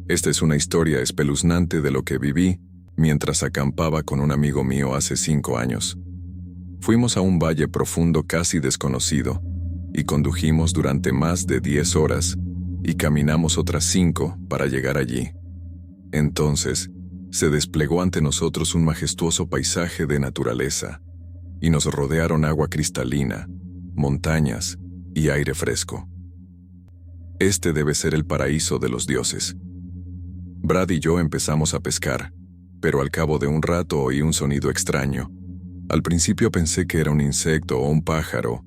Esta es una historia espeluznante de lo que viví mientras acampaba con un amigo mío hace 5 años. Fuimos a un valle profundo casi desconocido y condujimos durante más de 10 horas y caminamos otras 5 para llegar allí. Entonces, se desplegó ante nosotros un majestuoso paisaje de naturaleza y nos rodearon agua cristalina, montañas y aire fresco. Este debe ser el paraíso de los dioses. Brad y yo empezamos a pescar, pero al cabo de un rato oí un sonido extraño. Al principio pensé que era un insecto o un pájaro.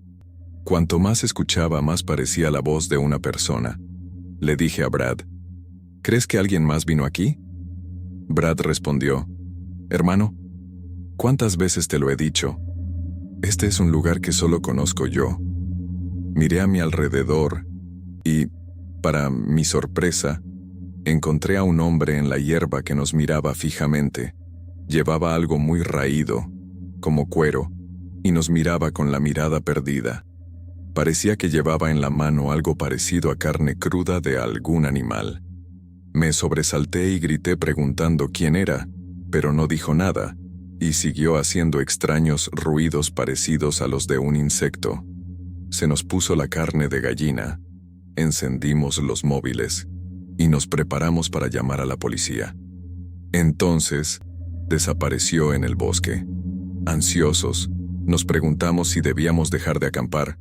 Cuanto más escuchaba, más parecía la voz de una persona. Le dije a Brad, ¿crees que alguien más vino aquí? Brad respondió, hermano, ¿cuántas veces te lo he dicho? Este es un lugar que solo conozco yo. Miré a mi alrededor y, para mi sorpresa, encontré a un hombre en la hierba que nos miraba fijamente. Llevaba algo muy raído, como cuero, y nos miraba con la mirada perdida. Parecía que llevaba en la mano algo parecido a carne cruda de algún animal. Me sobresalté y grité preguntando quién era, pero no dijo nada, y siguió haciendo extraños ruidos parecidos a los de un insecto. Se nos puso la carne de gallina, encendimos los móviles, y nos preparamos para llamar a la policía. Entonces, desapareció en el bosque. Ansiosos, nos preguntamos si debíamos dejar de acampar,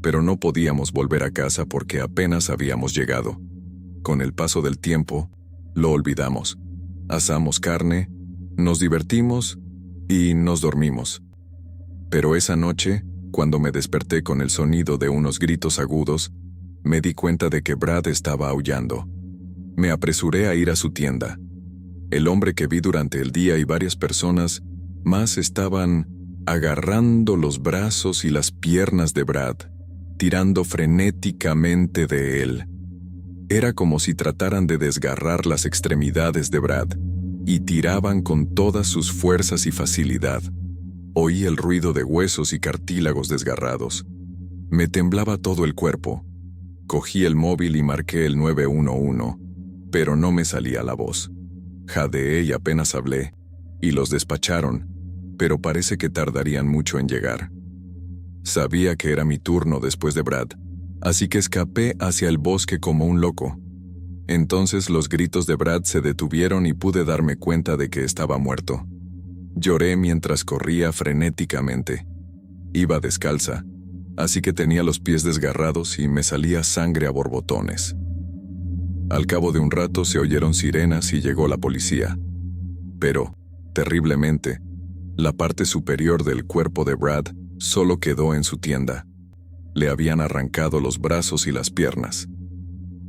pero no podíamos volver a casa porque apenas habíamos llegado. Con el paso del tiempo, lo olvidamos. Asamos carne, nos divertimos y nos dormimos. Pero esa noche, cuando me desperté con el sonido de unos gritos agudos, me di cuenta de que Brad estaba aullando. Me apresuré a ir a su tienda. El hombre que vi durante el día y varias personas más estaban agarrando los brazos y las piernas de Brad, tirando frenéticamente de él. Era como si trataran de desgarrar las extremidades de Brad, y tiraban con todas sus fuerzas y facilidad. Oí el ruido de huesos y cartílagos desgarrados. Me temblaba todo el cuerpo. Cogí el móvil y marqué el 911, pero no me salía la voz. Jadeé y apenas hablé, y los despacharon, pero parece que tardarían mucho en llegar. Sabía que era mi turno después de Brad, así que escapé hacia el bosque como un loco. Entonces los gritos de Brad se detuvieron y pude darme cuenta de que estaba muerto. Lloré mientras corría frenéticamente. Iba descalza, así que tenía los pies desgarrados y me salía sangre a borbotones. Al cabo de un rato se oyeron sirenas y llegó la policía. Pero, terriblemente, la parte superior del cuerpo de Brad solo quedó en su tienda. Le habían arrancado los brazos y las piernas.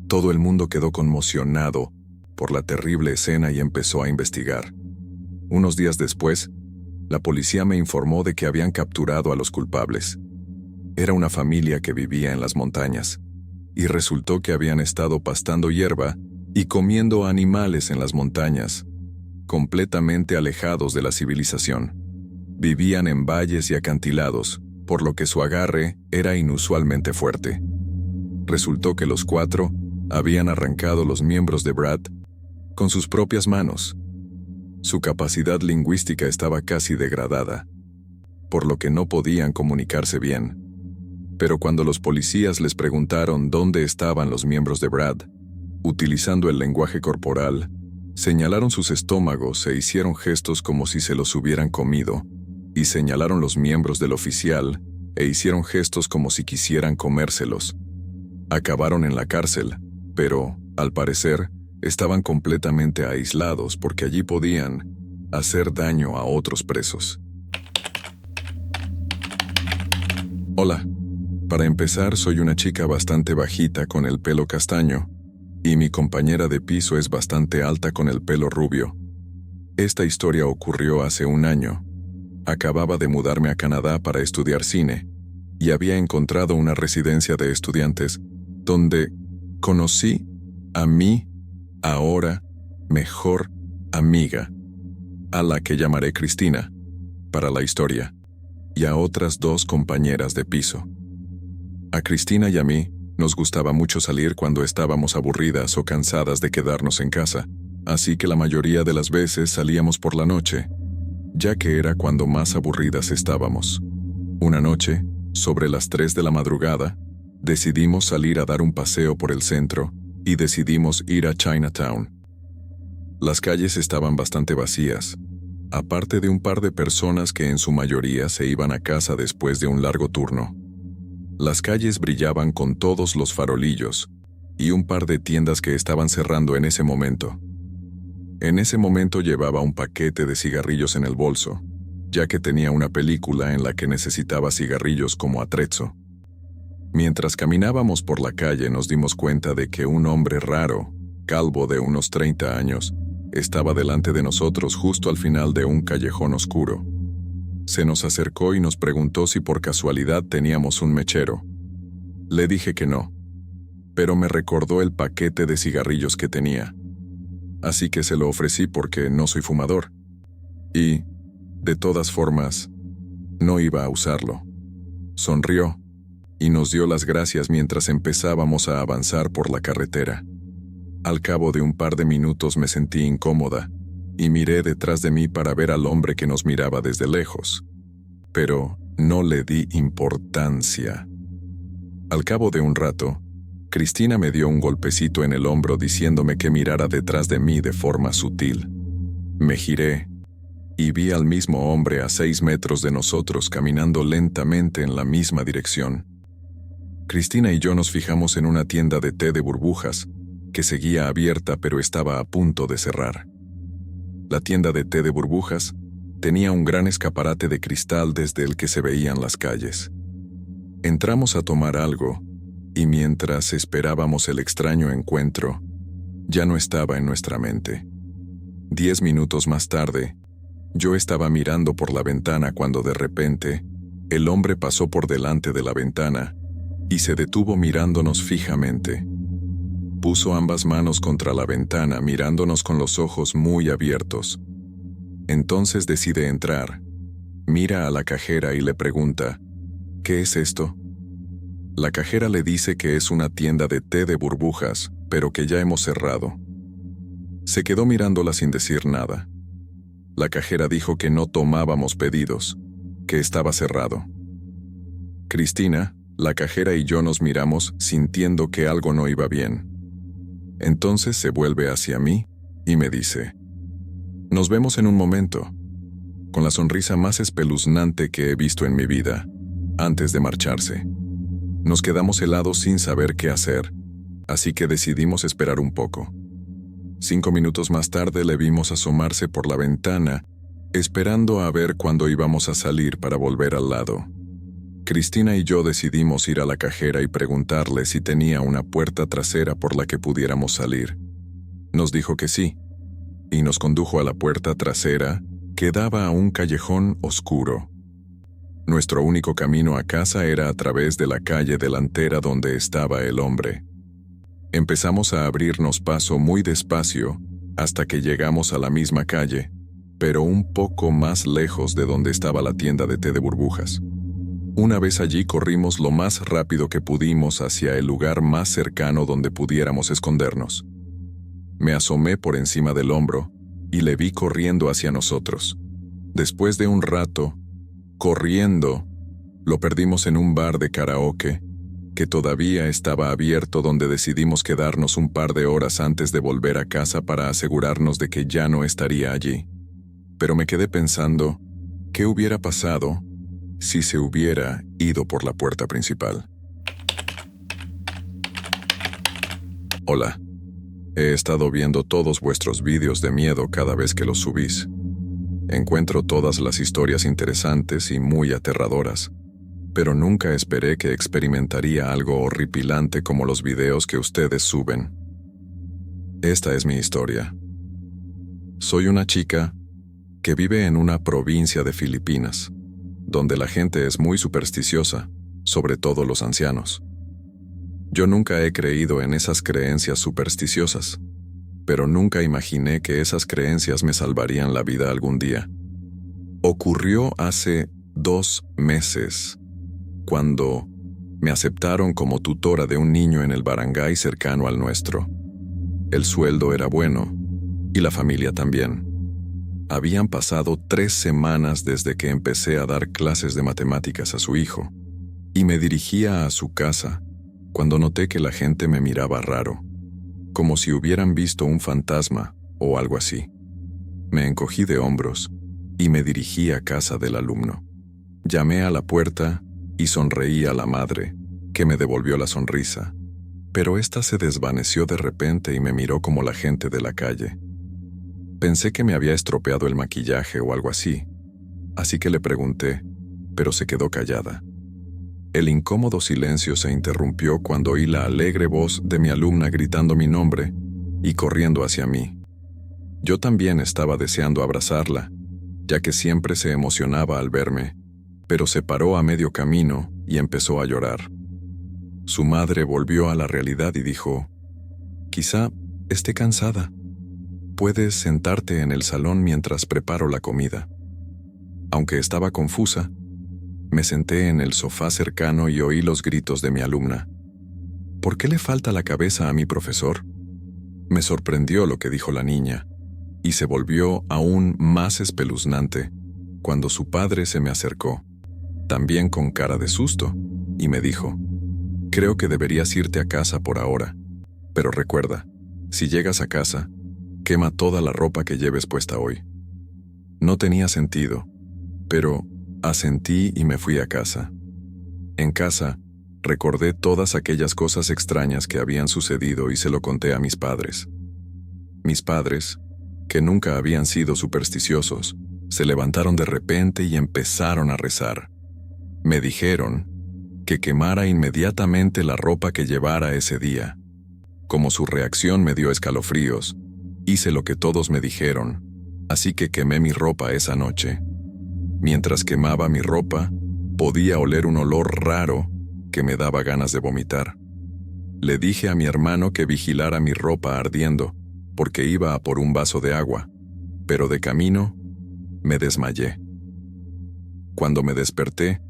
Todo el mundo quedó conmocionado por la terrible escena y empezó a investigar. Unos días después, la policía me informó de que habían capturado a los culpables. Era una familia que vivía en las montañas, y resultó que habían estado pastando hierba y comiendo animales en las montañas, completamente alejados de la civilización. Vivían en valles y acantilados, por lo que su agarre era inusualmente fuerte. Resultó que los 4 habían arrancado los miembros de Brad con sus propias manos. Su capacidad lingüística estaba casi degradada, por lo que no podían comunicarse bien. Pero cuando los policías les preguntaron dónde estaban los miembros de Brad, utilizando el lenguaje corporal, señalaron sus estómagos e hicieron gestos como si se los hubieran comido, y señalaron los miembros del oficial e hicieron gestos como si quisieran comérselos. Acabaron en la cárcel, pero, al parecer, estaban completamente aislados porque allí podían hacer daño a otros presos. Hola. Para empezar, soy una chica bastante bajita con el pelo castaño, y mi compañera de piso es bastante alta con el pelo rubio. Esta historia ocurrió hace 1 año. Acababa de mudarme a Canadá para estudiar cine, y había encontrado una residencia de estudiantes donde conocí a mi ahora mejor amiga, a la que llamaré Cristina, para la historia, y a otras 2 compañeras de piso. A Cristina y a mí Nos gustaba mucho salir cuando estábamos aburridas o cansadas de quedarnos en casa, así que la mayoría de las veces salíamos por la noche, ya que era cuando más aburridas estábamos. Una noche, sobre las 3 de la madrugada, decidimos salir a dar un paseo por el centro y decidimos ir a Chinatown. Las calles estaban bastante vacías, aparte de un par de personas que en su mayoría se iban a casa después de un largo turno. Las calles brillaban con todos los farolillos y un par de tiendas que estaban cerrando en ese momento. En ese momento llevaba un paquete de cigarrillos en el bolso, ya que tenía una película en la que necesitaba cigarrillos como atrezzo. Mientras caminábamos por la calle nos dimos cuenta de que un hombre raro, calvo de unos 30 años, estaba delante de nosotros justo al final de un callejón oscuro. Se nos acercó y nos preguntó si por casualidad teníamos un mechero. Le dije que no, pero me recordó el paquete de cigarrillos que tenía. Así que se lo ofrecí porque no soy fumador. Y, de todas formas, no iba a usarlo. Sonrió y nos dio las gracias mientras empezábamos a avanzar por la carretera. Al cabo de un par de minutos me sentí incómoda y miré detrás de mí para ver al hombre que nos miraba desde lejos. Pero no le di importancia. Al cabo de un rato, Cristina me dio un golpecito en el hombro diciéndome que mirara detrás de mí de forma sutil. Me giré y vi al mismo hombre a 6 metros de nosotros caminando lentamente en la misma dirección. Cristina y yo nos fijamos en una tienda de té de burbujas que seguía abierta pero estaba a punto de cerrar. La tienda de té de burbujas tenía un gran escaparate de cristal desde el que se veían las calles. Entramos a tomar algo y mientras esperábamos el extraño encuentro, ya no estaba en nuestra mente. 10 minutos más tarde, yo estaba mirando por la ventana cuando de repente, el hombre pasó por delante de la ventana y se detuvo mirándonos fijamente. Puso ambas manos contra la ventana mirándonos con los ojos muy abiertos. Entonces decide entrar, mira a la cajera y le pregunta, ¿qué es esto? La cajera le dice que es una tienda de té de burbujas, pero que ya hemos cerrado. Se quedó mirándola sin decir nada. La cajera dijo que no tomábamos pedidos, que estaba cerrado. Cristina, la cajera y yo nos miramos sintiendo que algo no iba bien. Entonces se vuelve hacia mí y me dice, «Nos vemos en un momento», con la sonrisa más espeluznante que he visto en mi vida, antes de marcharse. Nos quedamos helados sin saber qué hacer, así que decidimos esperar un poco. 5 minutos más tarde le vimos asomarse por la ventana, esperando a ver cuándo íbamos a salir para volver al lado. Cristina y yo decidimos ir a la cajera y preguntarle si tenía una puerta trasera por la que pudiéramos salir. Nos dijo que sí, y nos condujo a la puerta trasera que daba a un callejón oscuro. Nuestro único camino a casa era a través de la calle delantera donde estaba el hombre. Empezamos a abrirnos paso muy despacio hasta que llegamos a la misma calle, pero un poco más lejos de donde estaba la tienda de té de burbujas. Una vez allí corrimos lo más rápido que pudimos hacia el lugar más cercano donde pudiéramos escondernos. Me asomé por encima del hombro y le vi corriendo hacia nosotros. Después de un rato, corriendo, lo perdimos en un bar de karaoke que todavía estaba abierto donde decidimos quedarnos un par de horas antes de volver a casa para asegurarnos de que ya no estaría allí. Pero me quedé pensando, ¿qué hubiera pasado si se hubiera ido por la puerta principal? Hola. He estado viendo todos vuestros vídeos de miedo cada vez que los subís. Encuentro todas las historias interesantes y muy aterradoras, pero nunca esperé que experimentaría algo horripilante como los videos que ustedes suben. Esta es mi historia. Soy una chica que vive en una provincia de Filipinas, donde la gente es muy supersticiosa, sobre todo los ancianos. Yo nunca he creído en esas creencias supersticiosas, pero nunca imaginé que esas creencias me salvarían la vida algún día. Ocurrió hace 2 meses, cuando Me aceptaron como tutora de un niño en el barangay cercano al nuestro. El sueldo era bueno, y la familia también. Habían pasado 3 semanas desde que empecé a dar clases de matemáticas a su hijo, y me dirigía a su casa cuando noté que la gente me miraba raro, como si hubieran visto un fantasma o algo así. Me encogí de hombros y me dirigí a casa del alumno. Llamé a la puerta y sonreí a la madre, que me devolvió la sonrisa, pero ésta se desvaneció de repente y me miró como la gente de la calle. Pensé que me había estropeado el maquillaje o algo así que le pregunté, pero se quedó callada. El incómodo silencio se interrumpió cuando oí la alegre voz de mi alumna gritando mi nombre y corriendo hacia mí. Yo también estaba deseando abrazarla, ya que siempre se emocionaba al verme, pero se paró a medio camino y empezó a llorar. Su madre volvió a la realidad y dijo, «Quizá esté cansada. Puedes sentarte en el salón mientras preparo la comida». Aunque estaba confusa, me senté en el sofá cercano y oí los gritos de mi alumna. «¿Por qué le falta la cabeza a mi profesor?». Me sorprendió lo que dijo la niña, y se volvió aún más espeluznante cuando su padre se me acercó, también con cara de susto, y me dijo, «Creo que deberías irte a casa por ahora, pero recuerda, si llegas a casa, quema toda la ropa que lleves puesta hoy». No tenía sentido, pero asentí y me fui a casa. En casa, recordé todas aquellas cosas extrañas que habían sucedido y se lo conté a mis padres. Mis padres, que nunca habían sido supersticiosos, se levantaron de repente y empezaron a rezar. Me dijeron que quemara inmediatamente la ropa que llevara ese día. Como su reacción me dio escalofríos, hice lo que todos me dijeron, así que quemé mi ropa esa noche. Mientras quemaba mi ropa, podía oler un olor raro que me daba ganas de vomitar. Le dije a mi hermano que vigilara mi ropa ardiendo, porque iba a por un vaso de agua, pero de camino me desmayé. Cuando me desperté,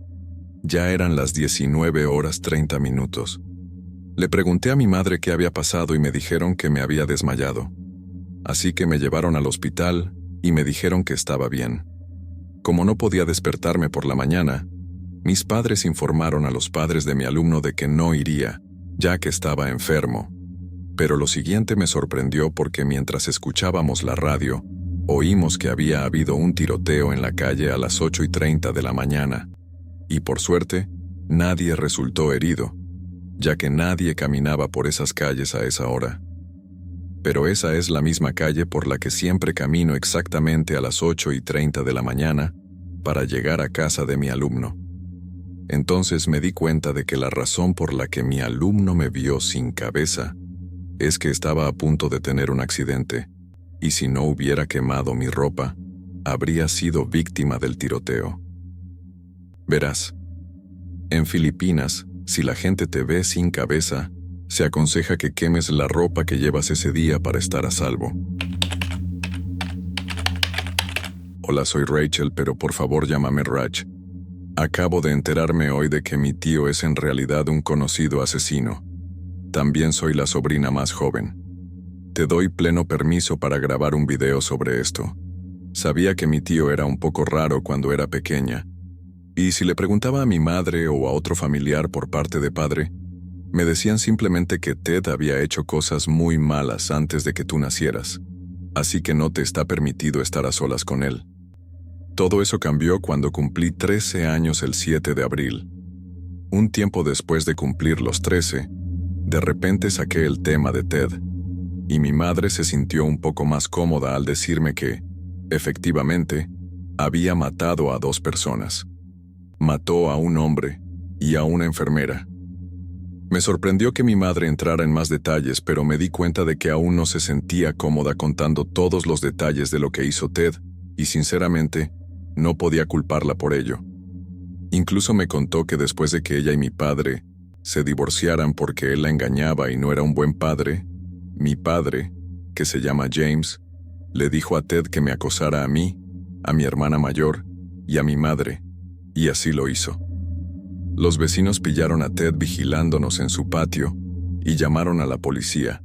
ya eran las 19:30. Le pregunté a mi madre qué había pasado y me dijeron que me había desmayado. Así que me llevaron al hospital y me dijeron que estaba bien. Como no podía despertarme por la mañana, mis padres informaron a los padres de mi alumno de que no iría, ya que estaba enfermo. Pero lo siguiente me sorprendió porque mientras escuchábamos la radio, oímos que había habido un tiroteo en la calle a las 8:30 de la mañana. Y por suerte, nadie resultó herido, ya que nadie caminaba por esas calles a esa hora. Pero esa es la misma calle por la que siempre camino exactamente a las 8:30 de la mañana para llegar a casa de mi alumno. Entonces me di cuenta de que la razón por la que mi alumno me vio sin cabeza es que estaba a punto de tener un accidente, y si no hubiera quemado mi ropa, habría sido víctima del tiroteo. Verás, en Filipinas, si la gente te ve sin cabeza, se aconseja que quemes la ropa que llevas ese día para estar a salvo. Hola, soy Rachel, pero por favor llámame Rach. Acabo de enterarme hoy de que mi tío es en realidad un conocido asesino. También soy la sobrina más joven. Te doy pleno permiso para grabar un video sobre esto. Sabía que mi tío era un poco raro cuando era pequeña, y si le preguntaba a mi madre o a otro familiar por parte de padre, me decían simplemente que Ted había hecho cosas muy malas antes de que tú nacieras, así que no te está permitido estar a solas con él. Todo eso cambió cuando cumplí 13 años el 7 de abril. Un tiempo después de cumplir los 13, de repente saqué el tema de Ted, y mi madre se sintió un poco más cómoda al decirme que, efectivamente, había matado a 2 personas. Mató a un hombre y a una enfermera. Me sorprendió que mi madre entrara en más detalles, pero me di cuenta de que aún no se sentía cómoda contando todos los detalles de lo que hizo Ted, y sinceramente, no podía culparla por ello. Incluso me contó que después de que ella y mi padre se divorciaran porque él la engañaba y no era un buen padre, mi padre, que se llama James, le dijo a Ted que me acosara a mí, a mi hermana mayor y a mi madre, y así lo hizo. Los vecinos pillaron a Ted vigilándonos en su patio y llamaron a la policía.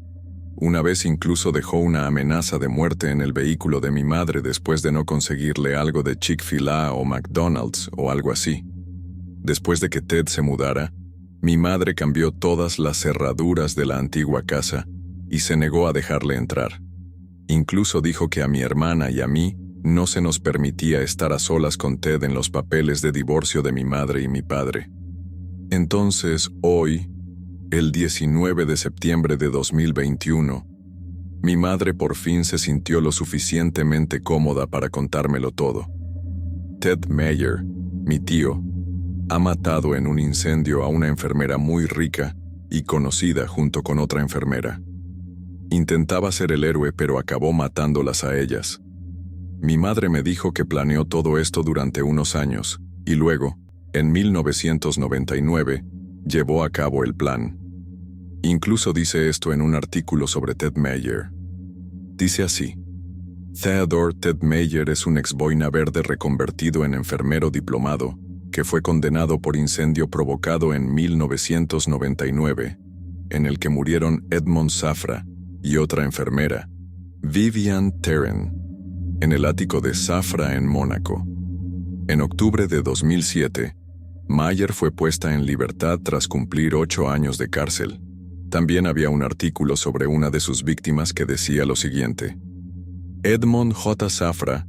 Una vez incluso dejó una amenaza de muerte en el vehículo de mi madre después de no conseguirle algo de Chick-fil-A o McDonald's o algo así. Después de que Ted se mudara, mi madre cambió todas las cerraduras de la antigua casa y se negó a dejarle entrar. Incluso dijo que a mi hermana y a mí no se nos permitía estar a solas con Ted en los papeles de divorcio de mi madre y mi padre. Entonces, hoy, el 19 de septiembre de 2021, mi madre por fin se sintió lo suficientemente cómoda para contármelo todo. Ted Meyer, mi tío, ha matado en un incendio a una enfermera muy rica y conocida junto con otra enfermera. Intentaba ser el héroe, pero acabó matándolas a ellas. Mi madre me dijo que planeó todo esto durante unos años, y luego, en 1999, llevó a cabo el plan. Incluso dice esto en un artículo sobre Ted Meyer. Dice así: Theodore Ted Meyer es un ex-boina verde reconvertido en enfermero diplomado que fue condenado por incendio provocado en 1999, en el que murieron Edmond Safra y otra enfermera, Vivian Terren, en el ático de Safra en Mónaco. En octubre de 2007, Meyer fue puesta en libertad tras cumplir 8 años de cárcel. También había un artículo sobre una de sus víctimas que decía lo siguiente: Edmond J. Safra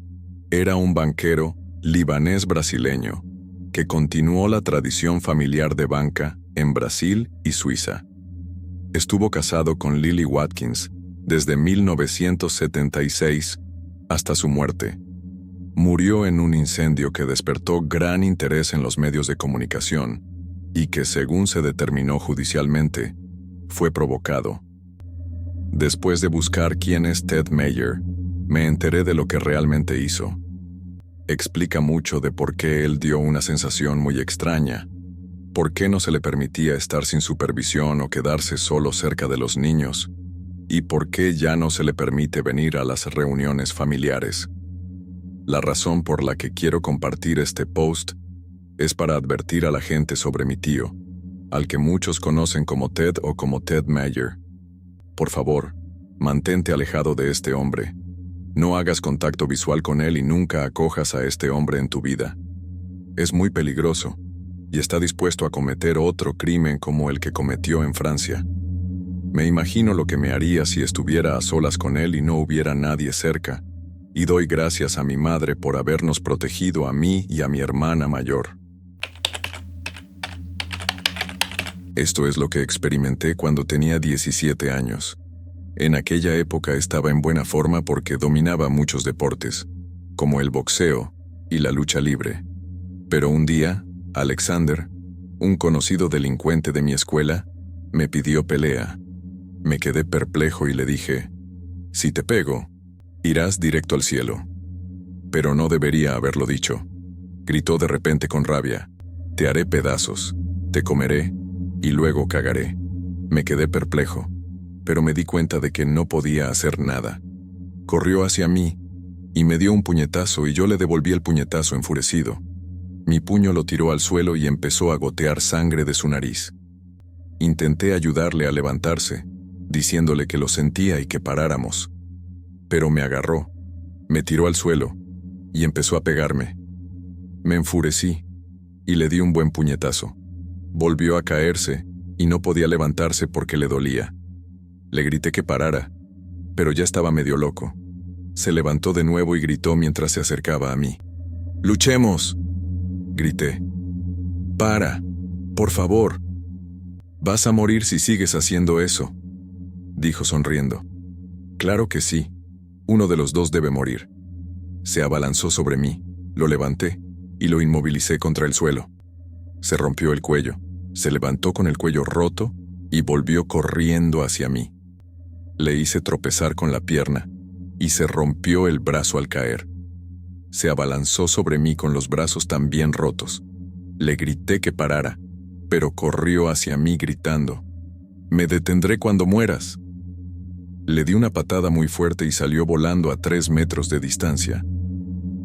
era un banquero libanés brasileño que continuó la tradición familiar de banca en Brasil y Suiza. Estuvo casado con Lily Watkins desde 1976 hasta su muerte. Murió en un incendio que despertó gran interés en los medios de comunicación y que, según se determinó judicialmente, fue provocado. Después de buscar quién es Ted Meyer, me enteré de lo que realmente hizo. Explica mucho de por qué él dio una sensación muy extraña, por qué no se le permitía estar sin supervisión o quedarse solo cerca de los niños, y por qué ya no se le permite venir a las reuniones familiares. La razón por la que quiero compartir este post es para advertir a la gente sobre mi tío, al que muchos conocen como Ted o como Ted Meyer. Por favor, mantente alejado de este hombre. No hagas contacto visual con él y nunca acojas a este hombre en tu vida. Es muy peligroso y está dispuesto a cometer otro crimen como el que cometió en Francia. Me imagino lo que me haría si estuviera a solas con él y no hubiera nadie cerca, y doy gracias a mi madre por habernos protegido a mí y a mi hermana mayor. Esto es lo que experimenté cuando tenía 17 años. En aquella época estaba en buena forma porque dominaba muchos deportes, como el boxeo y la lucha libre. Pero un día, Alexander, un conocido delincuente de mi escuela, me pidió pelea. Me quedé perplejo y le dije: si te pego, irás directo al cielo. Pero no debería haberlo dicho. Gritó de repente con rabia: te haré pedazos, te comeré y luego cagaré. Me quedé perplejo, pero me di cuenta de que no podía hacer nada. Corrió hacia mí y me dio un puñetazo y yo le devolví el puñetazo enfurecido. Mi puño lo tiró al suelo y empezó a gotear sangre de su nariz. Intenté ayudarle a levantarse, diciéndole que lo sentía y que paráramos. Pero me agarró, me tiró al suelo y empezó a pegarme. Me enfurecí y le di un buen puñetazo. Volvió a caerse y no podía levantarse porque le dolía. Le grité que parara, pero ya estaba medio loco. Se levantó de nuevo y gritó mientras se acercaba a mí: ¡luchemos!, grité. ¡Para! ¡Por favor! Vas a morir si sigues haciendo eso, dijo sonriendo. Claro que sí. Uno de los dos debe morir. Se abalanzó sobre mí, lo levanté y lo inmovilicé contra el suelo. Se rompió el cuello, se levantó con el cuello roto y volvió corriendo hacia mí. Le hice tropezar con la pierna y se rompió el brazo al caer. Se abalanzó sobre mí con los brazos también rotos. Le grité que parara, pero corrió hacia mí gritando: «Me detendré cuando mueras». Le di una patada muy fuerte y salió volando a 3 metros de distancia.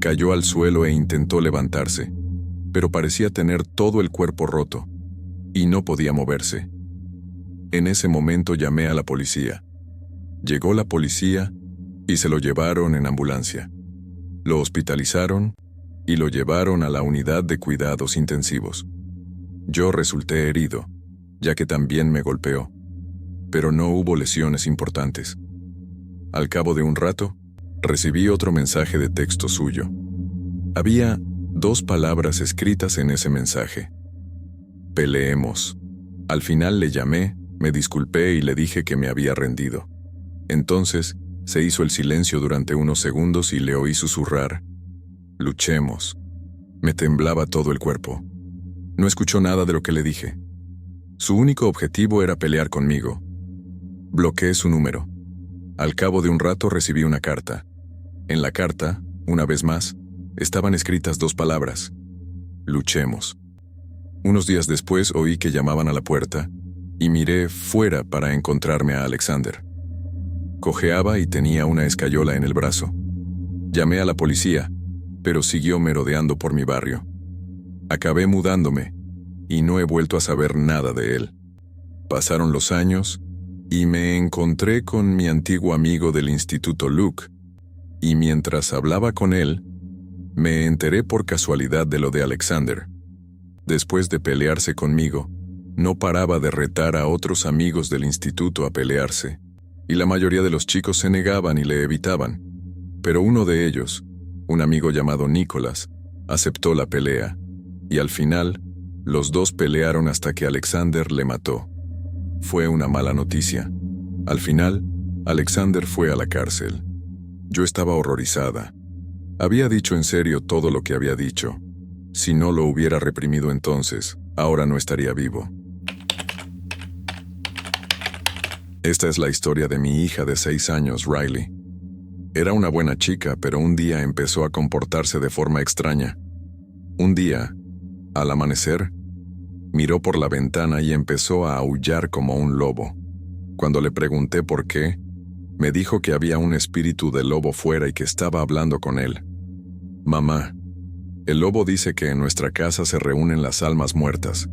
Cayó al suelo e intentó levantarse, pero parecía tener todo el cuerpo roto, y no podía moverse. En ese momento llamé a la policía. Llegó la policía y se lo llevaron en ambulancia. Lo hospitalizaron y lo llevaron a la unidad de cuidados intensivos. Yo resulté herido, ya que también me golpeó, pero no hubo lesiones importantes. Al cabo de un rato, recibí otro mensaje de texto suyo. Había 2 palabras escritas en ese mensaje. Peleemos. Al final le llamé, me disculpé y le dije que me había rendido. Entonces, se hizo el silencio durante unos segundos y le oí susurrar: luchemos. Me temblaba todo el cuerpo. No escuchó nada de lo que le dije. Su único objetivo era pelear conmigo. Bloqueé su número. Al cabo de un rato recibí una carta. En la carta, una vez más, estaban escritas 2 palabras: luchemos. Unos días después oí que llamaban a la puerta y miré fuera para encontrarme a Alexander. Cojeaba y tenía una escayola en el brazo. Llamé a la policía, pero siguió merodeando por mi barrio. Acabé mudándome y no he vuelto a saber nada de él. Pasaron los años y me encontré con mi antiguo amigo del instituto Luke, y mientras hablaba con él, me enteré por casualidad de lo de Alexander. Después de pelearse conmigo, no paraba de retar a otros amigos del instituto a pelearse, y la mayoría de los chicos se negaban y le evitaban. Pero uno de ellos, un amigo llamado Nicholas, aceptó la pelea, y al final, los 2 pelearon hasta que Alexander le mató. Fue una mala noticia. Al final, Alexander fue a la cárcel. Yo estaba horrorizada. Había dicho en serio todo lo que había dicho. Si no lo hubiera reprimido entonces, ahora no estaría vivo. Esta es la historia de mi hija de 6 años, Riley. Era una buena chica, pero un día empezó a comportarse de forma extraña. Un día, al amanecer, miró por la ventana y empezó a aullar como un lobo. Cuando le pregunté por qué, me dijo que había un espíritu de lobo fuera y que estaba hablando con él. Mamá, el lobo dice que en nuestra casa se reúnen las almas muertas.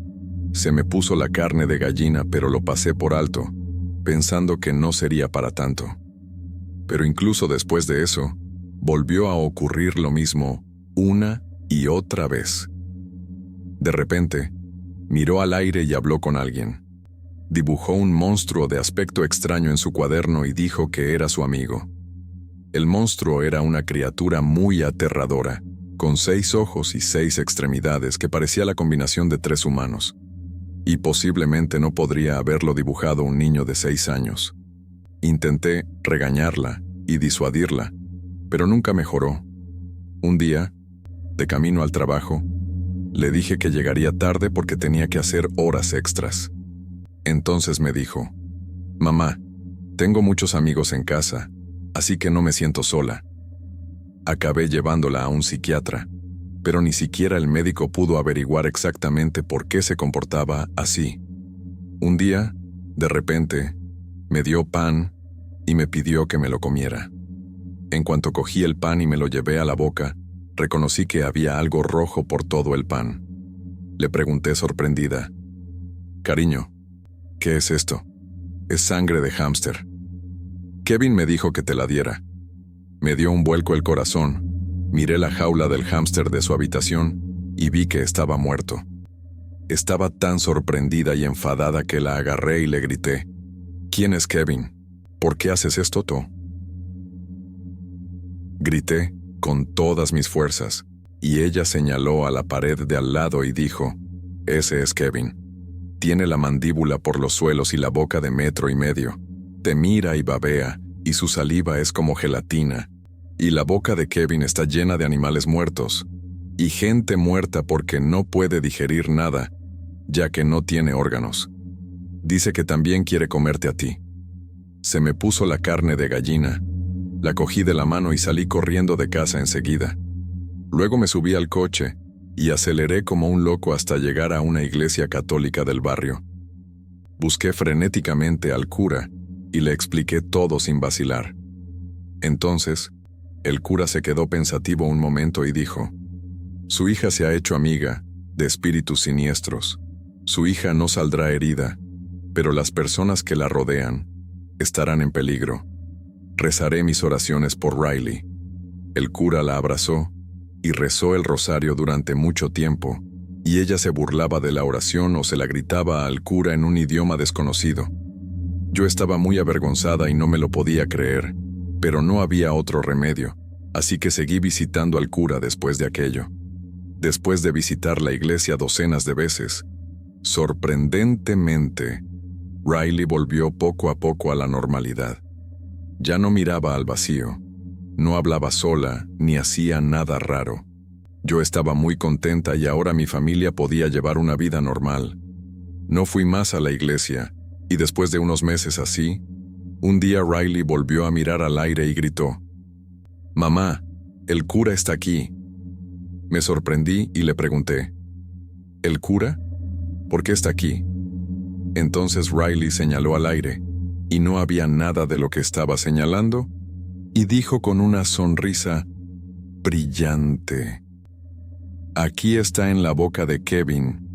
Se me puso la carne de gallina, pero lo pasé por alto, pensando que no sería para tanto. Pero incluso después de eso, volvió a ocurrir lo mismo una y otra vez. De repente, miró al aire y habló con alguien. Dibujó un monstruo de aspecto extraño en su cuaderno y dijo que era su amigo. El monstruo era una criatura muy aterradora, con 6 ojos y 6 extremidades que parecía la combinación de 3 humanos. Y posiblemente no podría haberlo dibujado un niño de 6 años. Intenté regañarla y disuadirla, pero nunca mejoró. Un día, de camino al trabajo, le dije que llegaría tarde porque tenía que hacer horas extras. Entonces me dijo: mamá, tengo muchos amigos en casa, así que no me siento sola. Acabé llevándola a un psiquiatra, pero ni siquiera el médico pudo averiguar exactamente por qué se comportaba así. Un día, de repente, me dio pan y me pidió que me lo comiera. En cuanto cogí el pan y me lo llevé a la boca, reconocí que había algo rojo por todo el pan. Le pregunté sorprendida: cariño, ¿qué es esto? Es sangre de hámster. Kevin me dijo que te la diera. Me dio un vuelco el corazón. Miré la jaula del hámster de su habitación y vi que estaba muerto. Estaba tan sorprendida y enfadada que la agarré y le grité: ¿quién es Kevin? ¿Por qué haces esto tú? Grité con todas mis fuerzas, y ella señaló a la pared de al lado y dijo: ese es Kevin. Tiene la mandíbula por los suelos y la boca de 1,5 metros. Te mira y babea, y su saliva es como gelatina. Y la boca de Kevin está llena de animales muertos, y gente muerta porque no puede digerir nada, ya que no tiene órganos. Dice que también quiere comerte a ti. Se me puso la carne de gallina. La cogí de la mano y salí corriendo de casa enseguida. Luego me subí al coche y aceleré como un loco hasta llegar a una iglesia católica del barrio. Busqué frenéticamente al cura y le expliqué todo sin vacilar. Entonces, el cura se quedó pensativo un momento y dijo: su hija se ha hecho amiga de espíritus siniestros. Su hija no saldrá herida, pero las personas que la rodean estarán en peligro. Rezaré mis oraciones por Riley. El cura la abrazó y rezó el rosario durante mucho tiempo, y ella se burlaba de la oración o se la gritaba al cura en un idioma desconocido. Yo estaba muy avergonzada y no me lo podía creer, pero no había otro remedio, así que seguí visitando al cura después de aquello. Después de visitar la iglesia docenas de veces, sorprendentemente, Riley volvió poco a poco a la normalidad. Ya no miraba al vacío, no hablaba sola ni hacía nada raro. Yo estaba muy contenta y ahora mi familia podía llevar una vida normal. No fui más a la iglesia, y después de unos meses así, un día Riley volvió a mirar al aire y gritó: «Mamá, el cura está aquí». Me sorprendí y le pregunté: «¿El cura? ¿Por qué está aquí?». Entonces Riley señaló al aire, y no había nada de lo que estaba señalando, y dijo con una sonrisa brillante: «Aquí está en la boca de Kevin».